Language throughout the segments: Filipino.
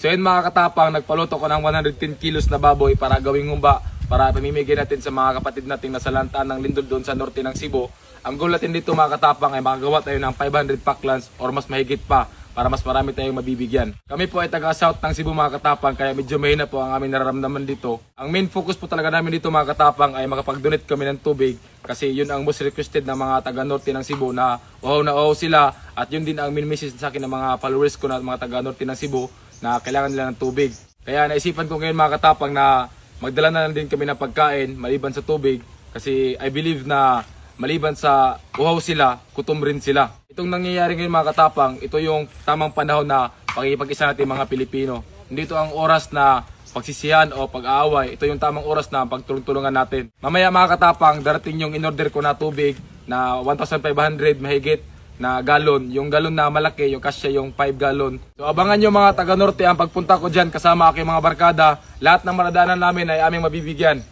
So yun mga katapang, nagpaluto ko ng 110 kilos na baboy para gawing humba, para pamimigay natin sa mga kapatid natin na sa lantaan ng lindol doon sa norte ng Cebu. Ang goal natin dito mga katapang ay makagawa tayo ng 500 packlans or mas mahigit pa para mas marami tayong mabibigyan. Kami po ay taga-south ng Cebu mga katapang, kaya medyo mahina po ang aming nararamdaman dito. Ang main focus po talaga namin dito mga katapang ay makapag-donate kami ng tubig, kasi yun ang most requested ng mga taga-norte ng Cebu na uhaw sila, at yun din ang main message sa akin ng mga followers ko na mga taga-norte ng Cebu na kailangan nila ng tubig. Kaya naisipan ko ngayon mga katapang na magdala na lang din kami ng pagkain maliban sa tubig, kasi I believe na maliban sa uhaw sila, gutom rin sila. Itong nangyayari ngayon mga katapang, ito yung tamang panahon na pakikipag-isa natin mga Pilipino. Hindi ito ang oras na pagsisihan o pag-aaway, ito yung tamang oras na pagtulong-tulungan natin. Mamaya mga katapang, darating yung in-order ko na tubig na 1,500 mahigit na galon. Yung galon na malaki, yung kasya yung 5 galon. So abangan nyo mga taga-norte ang pagpunta ko dyan kasama aking mga barkada. Lahat ng maradaanan namin ay aming mabibigyan.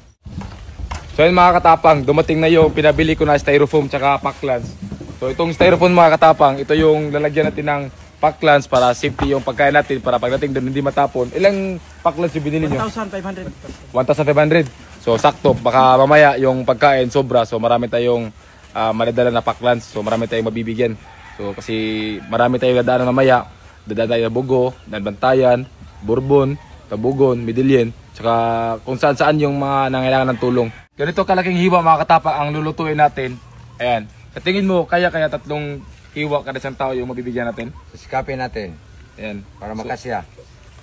So yun mga katapang, dumating na yung pinabili ko na styrofoam tsaka packlans. So itong styrofoam mga katapang, ito yung lalagyan natin ng packlans para safety yung pagkain natin, para pagdating doon hindi matapon. Ilang packlans yung binili nyo? 1,500. 1,500. So sakto, baka mamaya yung pagkain sobra, so marami tayong madadala na packlans, so marami tayong mabibigyan. So kasi marami tayong dadaanan mamaya, dadaan tayo na Bugo, Bantayan, Bourbon, Tabugon, Midilien, tsaka kung saan saan yung mga nangailangan ng tulong. Ganito kalaking hiwa mga katapang ang lulutuin natin. Ayan. Sa tingin mo, kaya tatlong hiwa kada isang tao yung mabibigyan natin? Sisikapin natin. Ayan. Para makasya.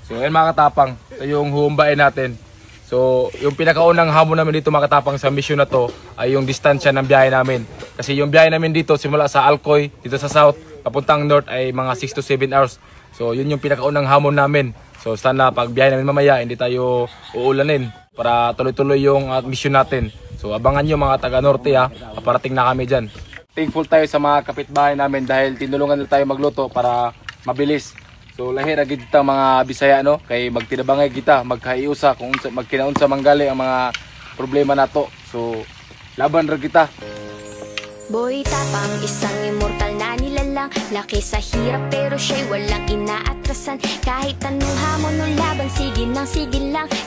So ayan mga katapang, ito yung huumbain natin. So yung pinakaunang hamon namin dito mga katapang sa mission na to ay yung distansya ng biyahe namin. Kasi yung biyahe namin dito simula sa Alcoy, dito sa south, papuntang north ay mga 6 to 7 hours. So yun yung pinakaunang hamon namin. So sana pag biyahe namin mamaya hindi tayo uulanin para tuloy-tuloy yung mission natin. So abangan nyo mga taga-norte ha, paparating na kami dyan. Thankful tayo sa mga kapitbahay namin dahil tinulungan nila tayo magluto para mabilis. So lahi ra gid ta mga Bisaya no, kay magtinabangay kita, magkaiusa kung magkinaunsa manggali ang mga problema nato. So laban ra kita. Boy Tapang, isang immortal na nilalang. Laki sa hirap pero siya'y walang inaatrasan. Kahit anong hamon o laban, sige lang.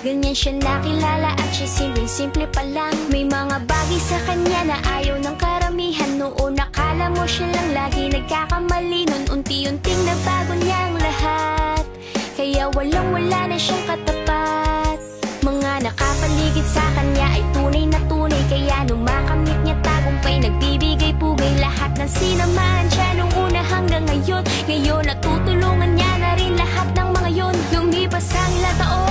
Ganyan siya nakilala at siya simple pa lang. May mga bagay sa kanya na ayaw ng karamihan. Noon nakala mo siya lang lagi nagkakamali. Noon unti-unting nabago niya ang lahat. Kaya walang-wala na siyang katapat. Mga nakapaligid sa kanya ay tunay na tunay. Kaya nung makamit niya tagumpay, nagbibigay pugay lahat ng sinamahan siya nung una hanggang ngayon. Ngayon natutulungan niya na rin lahat ng mga yon. Lumipas ang ilang taon,